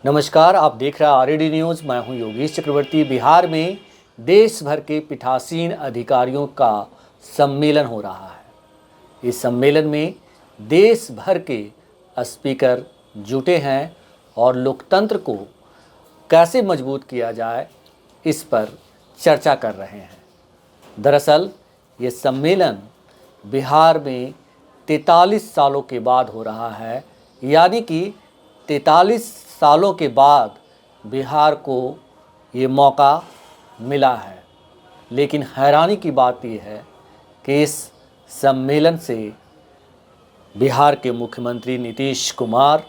नमस्कार, आप देख रहे हैं आरएडी न्यूज़। मैं हूं योगेश चक्रवर्ती। बिहार में देश भर के पीठासीन अधिकारियों का सम्मेलन हो रहा है। इस सम्मेलन में देश भर के स्पीकर जुटे हैं और लोकतंत्र को कैसे मजबूत किया जाए इस पर चर्चा कर रहे हैं। दरअसल ये सम्मेलन बिहार में 43 सालों के बाद हो रहा है, यानी कि 43 सालों के बाद बिहार को ये मौका मिला है। लेकिन हैरानी की बात यह है कि इस सम्मेलन से बिहार के मुख्यमंत्री नीतीश कुमार,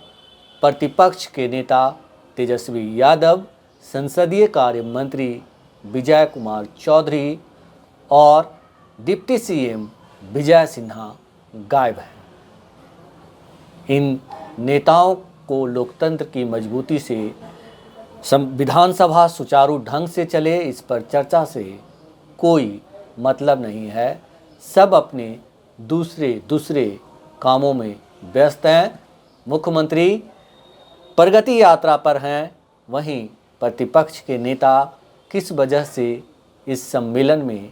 प्रतिपक्ष के नेता तेजस्वी यादव, संसदीय कार्य मंत्री विजय कुमार चौधरी और डिप्टी सीएम विजय सिन्हा गायब हैं। इन नेताओं को लोकतंत्र की मजबूती से विधानसभा सुचारू ढंग से चले, इस पर चर्चा से कोई मतलब नहीं है। सब अपने दूसरे कामों में व्यस्त हैं। मुख्यमंत्री प्रगति यात्रा पर हैं, वहीं प्रतिपक्ष के नेता किस वजह से इस सम्मेलन में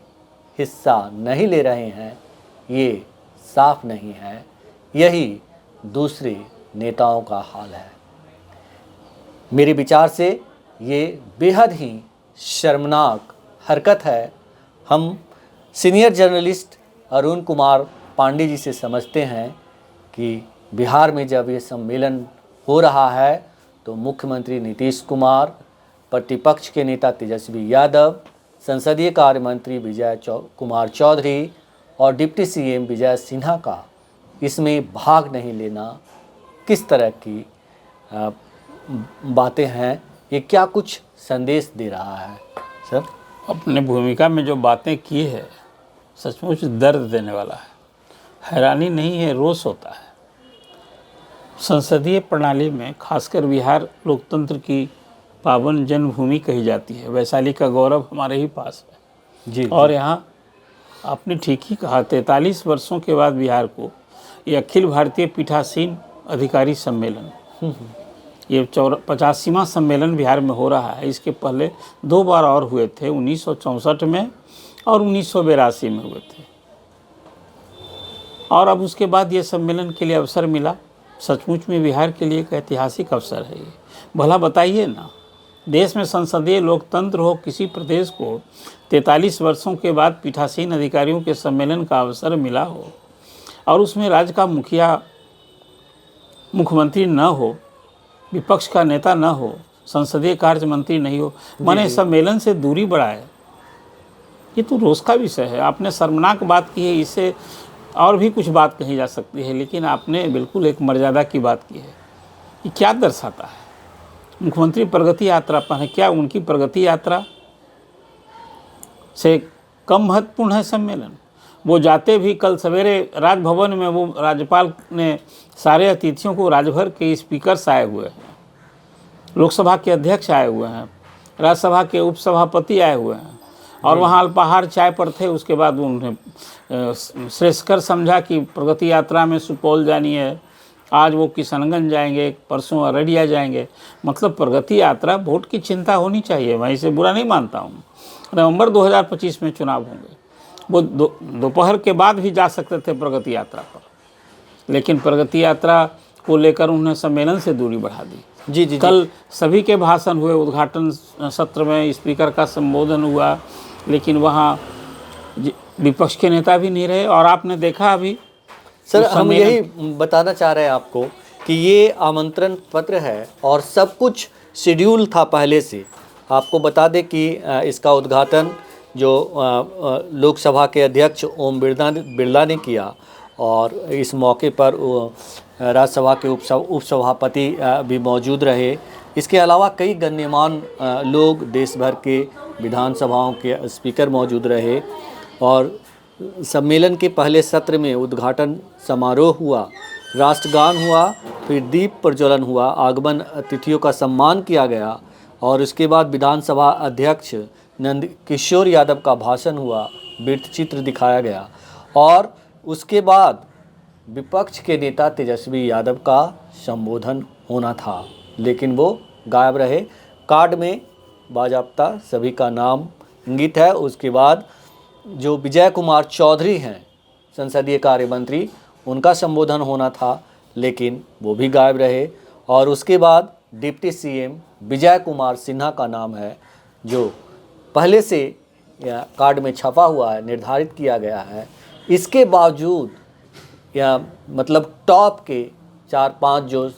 हिस्सा नहीं ले रहे हैं, ये साफ नहीं है। यही दूसरे नेताओं का हाल है। मेरे विचार से ये बेहद ही शर्मनाक हरकत है। हम सीनियर जर्नलिस्ट अरुण कुमार पांडे जी से समझते हैं कि बिहार में जब ये सम्मेलन हो रहा है तो मुख्यमंत्री नीतीश कुमार, प्रतिपक्ष के नेता तेजस्वी यादव, संसदीय कार्य मंत्री विजय कुमार चौधरी और डिप्टी सीएम विजय सिन्हा का इसमें भाग नहीं लेना किस तरह की बातें हैं, ये क्या कुछ संदेश दे रहा है? सर, अपने भूमिका में जो बातें की है सचमुच दर्द देने वाला है। हैरानी नहीं है, रोष होता है। संसदीय प्रणाली में खासकर बिहार लोकतंत्र की पावन जन्मभूमि कही जाती है। वैशाली का गौरव हमारे ही पास है जी। और यहाँ आपने ठीक ही कहा, 43 वर्षों के बाद बिहार को ये अखिल भारतीय पीठासीन अधिकारी सम्मेलन, ये 85वां सम्मेलन बिहार में हो रहा है। इसके पहले 2 बार और हुए थे, 1964 में और 1982 में हुए थे। और अब उसके बाद ये सम्मेलन के लिए अवसर मिला। सचमुच में बिहार के लिए एक ऐतिहासिक अवसर है ये। भला बताइए ना, देश में संसदीय लोकतंत्र हो, किसी प्रदेश को 43 वर्षों के बाद पीठासीन अधिकारियों के सम्मेलन का अवसर मिला हो और उसमें राज्य का मुखिया मुख्यमंत्री न हो, विपक्ष का नेता न हो, संसदीय कार्य मंत्री नहीं हो, माने सम्मेलन से दूरी बढ़ाए, ये तो रोष का विषय है। आपने शर्मनाक बात की है, इससे और भी कुछ बात कही जा सकती है, लेकिन आपने बिल्कुल एक मर्यादा की बात की है। ये क्या दर्शाता है? मुख्यमंत्री प्रगति यात्रा पर है, क्या उनकी प्रगति यात्रा से कम महत्वपूर्ण है सम्मेलन? वो जाते भी कल सवेरे राजभवन में, वो राज्यपाल ने सारे अतिथियों को, राज्यभर के स्पीकर्स आए हुए हैं, लोकसभा के अध्यक्ष आए हुए हैं, राज्यसभा के उपसभापति आए हुए हैं और वहाँ अल्पाहार चाय पर थे। उसके बाद उन्हें श्रेष्ठकर समझा कि प्रगति यात्रा में सुपौल जानी है, आज वो किशनगंज जाएंगे, परसों अररिया जाएंगे। मतलब प्रगति यात्रा वोट की चिंता होनी चाहिए, मैं इसे बुरा नहीं मानता हूँ। नवंबर 2025 में चुनाव होंगे, वो दोपहर के बाद भी जा सकते थे प्रगति यात्रा पर, लेकिन प्रगति यात्रा को लेकर उन्होंने सम्मेलन से दूरी बढ़ा दी। जी। कल सभी के भाषण हुए, उद्घाटन सत्र में स्पीकर का संबोधन हुआ, लेकिन वहाँ विपक्ष के नेता भी नहीं रहे। और आपने देखा अभी सर, हम यही बताना चाह रहे हैं आपको कि ये आमंत्रण पत्र है और सब कुछ शेड्यूल था पहले से। आपको बता दें कि इसका उद्घाटन जो लोकसभा के अध्यक्ष ओम बिरला ने किया और इस मौके पर राज्यसभा के उपसभापति भी मौजूद रहे। इसके अलावा कई गण्यमान लोग, देश भर के विधानसभाओं के स्पीकर मौजूद रहे और सम्मेलन के पहले सत्र में उद्घाटन समारोह हुआ, राष्ट्रगान हुआ, फिर दीप प्रज्वलन हुआ, आगमन अतिथियों का सम्मान किया गया और उसके बाद विधानसभा अध्यक्ष नंद किशोर यादव का भाषण हुआ, वृत्तचित्र दिखाया गया और उसके बाद विपक्ष के नेता तेजस्वी यादव का संबोधन होना था, लेकिन वो गायब रहे। कार्ड में बाजाप्ता सभी का नाम इंगित है। उसके बाद जो विजय कुमार चौधरी हैं संसदीय कार्य मंत्री, उनका संबोधन होना था लेकिन वो भी गायब रहे। और उसके बाद डिप्टी सीएम विजय कुमार सिन्हा का नाम है जो पहले से कार्ड में छपा हुआ है, निर्धारित किया गया है। इसके बावजूद या मतलब टॉप के 4-5 जो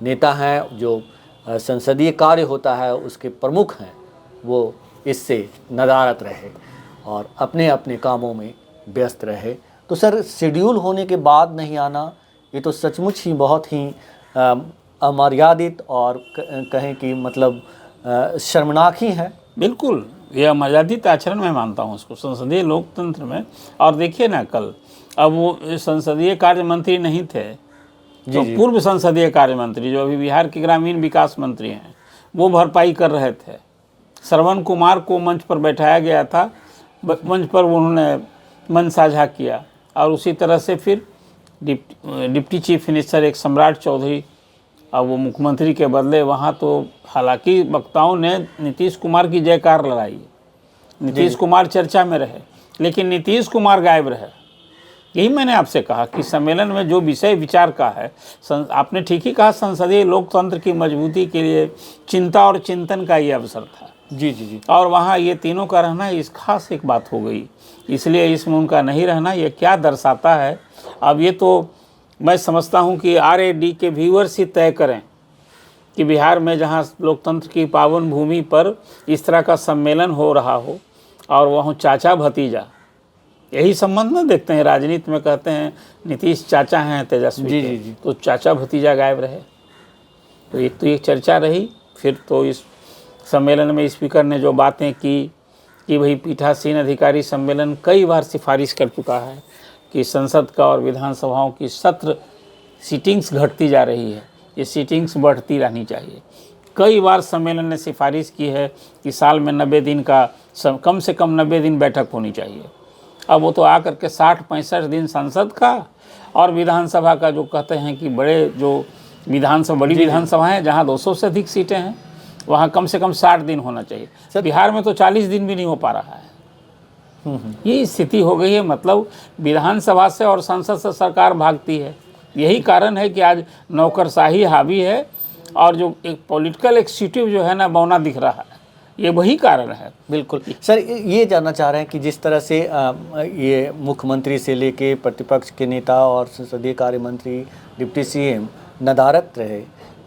नेता हैं, जो संसदीय कार्य होता है उसके प्रमुख हैं, वो इससे नदारद रहे और अपने अपने कामों में व्यस्त रहे। तो सर, शेड्यूल होने के बाद नहीं आना, ये तो सचमुच ही बहुत ही अमर्यादित और कहें कि मतलब शर्मनाक ही है। बिल्कुल, यह अमर्यादित आचरण मैं मानता हूँ उसको संसदीय लोकतंत्र में। और देखिए ना, कल अब वो संसदीय कार्य मंत्री नहीं थे, तो पूर्व संसदीय कार्य मंत्री जो अभी बिहार के ग्रामीण विकास मंत्री हैं, वो भरपाई कर रहे थे। श्रवण कुमार को मंच पर बैठाया गया था, मंच पर उन्होंने मन साझा किया। और उसी तरह से फिर डिप्टी चीफ मिनिस्टर एक सम्राट चौधरी, अब वो मुख्यमंत्री के बदले वहाँ, तो हालांकि वक्ताओं ने नीतीश कुमार की जयकार लगाई, नीतीश कुमार चर्चा में रहे, लेकिन नीतीश कुमार गायब रहे। यही मैंने आपसे कहा कि सम्मेलन में जो विषय विचार का है, आपने ठीक ही कहा, संसदीय लोकतंत्र की मजबूती के लिए चिंता और चिंतन का ये अवसर था। जी। और वहाँ ये तीनों का रहना इस खास एक बात हो गई, इसलिए इसमें उनका नहीं रहना ये क्या दर्शाता है। अब ये तो मैं समझता हूँ कि RAD के व्यूअर्स ही तय करें कि बिहार में जहाँ लोकतंत्र की पावन भूमि पर इस तरह का सम्मेलन हो रहा हो और वहाँ चाचा भतीजा, यही संबंध में देखते हैं। राजनीति में कहते हैं नीतीश चाचा हैं तेजस्वी के, जी। तो चाचा भतीजा गायब रहे, तो एक चर्चा रही। फिर तो इस सम्मेलन में स्पीकर ने जो बातें की कि भाई पीठासीन अधिकारी सम्मेलन कई बार सिफारिश कर चुका है कि संसद का और विधानसभाओं की सत्र सीटिंग्स घटती जा रही है, ये सीटिंग्स बढ़ती रहनी चाहिए। कई बार सम्मेलन ने सिफारिश की है कि साल में 90 दिन का कम से कम 90 दिन बैठक होनी चाहिए। अब वो तो आकर के 60-65 दिन संसद का और विधानसभा का, जो कहते हैं कि बड़े जो बड़ी विधानसभाएं जहाँ 200 से अधिक सीटें हैं, वहाँ कम से कम 60 दिन होना चाहिए। बिहार में तो 40 दिन भी नहीं हो पा रहा है। ये स्थिति हो गई है, मतलब विधानसभा से और संसद से सरकार भागती है। यही कारण है कि आज नौकरशाही हावी है और जो एक पॉलिटिकल एक्सिक्यूटिव जो है ना, बौना दिख रहा है, ये वही कारण है। बिल्कुल सर, ये जानना चाह रहे हैं कि जिस तरह से ये मुख्यमंत्री से लेके प्रतिपक्ष के नेता और संसदीय कार्य मंत्री, डिप्टी सीएम नदारद रहे,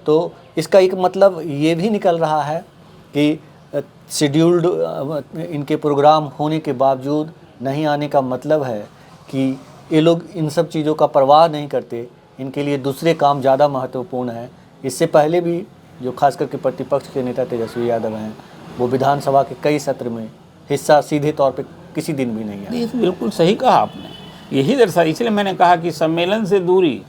तो इसका एक मतलब ये भी निकल रहा है कि शेड्यूल्ड इनके प्रोग्राम होने के बावजूद नहीं आने का मतलब है कि ये लोग इन सब चीज़ों का परवाह नहीं करते, इनके लिए दूसरे काम ज़्यादा महत्वपूर्ण है। इससे पहले भी जो खास करके प्रतिपक्ष के नेता तेजस्वी यादव हैं, वो विधानसभा के कई सत्र में हिस्सा सीधे तौर पे किसी दिन भी नहीं आया। बिल्कुल सही कहा आपने, यही दर्शा, इसलिए मैंने कहा कि सम्मेलन से दूरी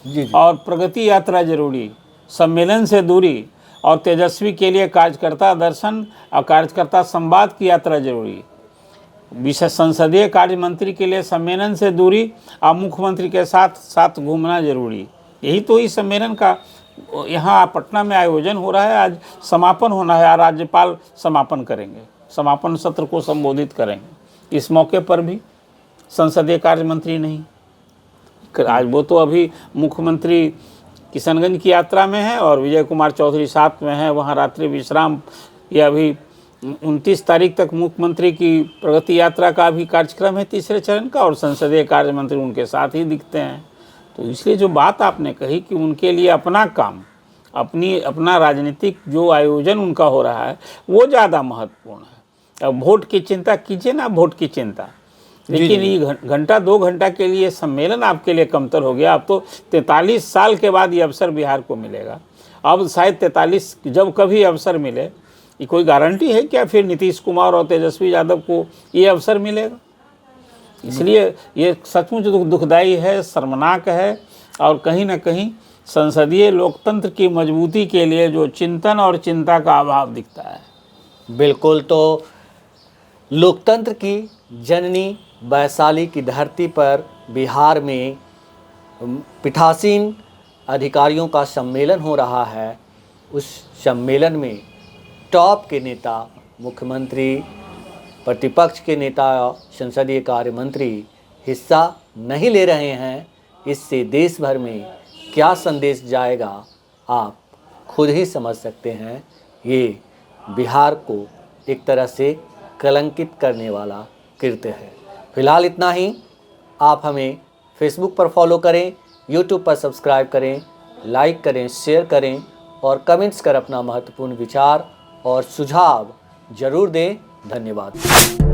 जी। और प्रगति यात्रा जरूरी, सम्मेलन से दूरी और तेजस्वी के लिए कार्यकर्ता दर्शन और कार्यकर्ता संवाद की यात्रा जरूरी। विशेष संसदीय कार्य मंत्री के लिए सम्मेलन से दूरी और मुख्यमंत्री के साथ साथ घूमना जरूरी। यही तो इस सम्मेलन का यहाँ पटना में आयोजन हो रहा है। आज समापन होना है, राज्यपाल समापन करेंगे, समापन सत्र को संबोधित करेंगे। इस मौके पर भी संसदीय कार्य मंत्री नहीं, आज वो तो अभी मुख्यमंत्री किशनगंज की यात्रा में है और विजय कुमार चौधरी साथ में है, वहाँ रात्रि विश्राम। या अभी 29 तारीख तक मुख्यमंत्री की प्रगति यात्रा का भी कार्यक्रम है, तीसरे चरण का, और संसदीय कार्य मंत्री उनके साथ ही दिखते हैं। तो इसलिए जो बात आपने कही कि उनके लिए अपना काम, अपना राजनीतिक जो आयोजन उनका हो रहा है वो ज़्यादा महत्वपूर्ण है। अब वोट की चिंता कीजिए ना, वोट की चिंता, लेकिन ये घंटा 2 घंटा के लिए सम्मेलन आपके लिए कमतर हो गया। अब तो 43 साल के बाद ये अवसर बिहार को मिलेगा। अब शायद 43 जब कभी अवसर मिले, ये कोई गारंटी है क्या फिर नीतीश कुमार और तेजस्वी यादव को ये अवसर मिलेगा? इसलिए ये सचमुच दुखदाई है, शर्मनाक है और कहीं ना कहीं संसदीय लोकतंत्र की मजबूती के लिए जो चिंतन और चिंता का अभाव दिखता है। बिल्कुल, तो लोकतंत्र की जननी वैशाली की धरती पर बिहार में पीठासीन अधिकारियों का सम्मेलन हो रहा है। उस सम्मेलन में टॉप के नेता, मुख्यमंत्री, प्रतिपक्ष के नेता, संसदीय कार्य मंत्री हिस्सा नहीं ले रहे हैं, इससे देश भर में क्या संदेश जाएगा आप खुद ही समझ सकते हैं। ये बिहार को एक तरह से कलंकित करने वाला कृत्य है। फिलहाल इतना ही। आप हमें फेसबुक पर फॉलो करें, यूट्यूब पर सब्सक्राइब करें, लाइक करें, शेयर करें और कमेंट्स कर अपना महत्वपूर्ण विचार और सुझाव जरूर दें। धन्यवाद।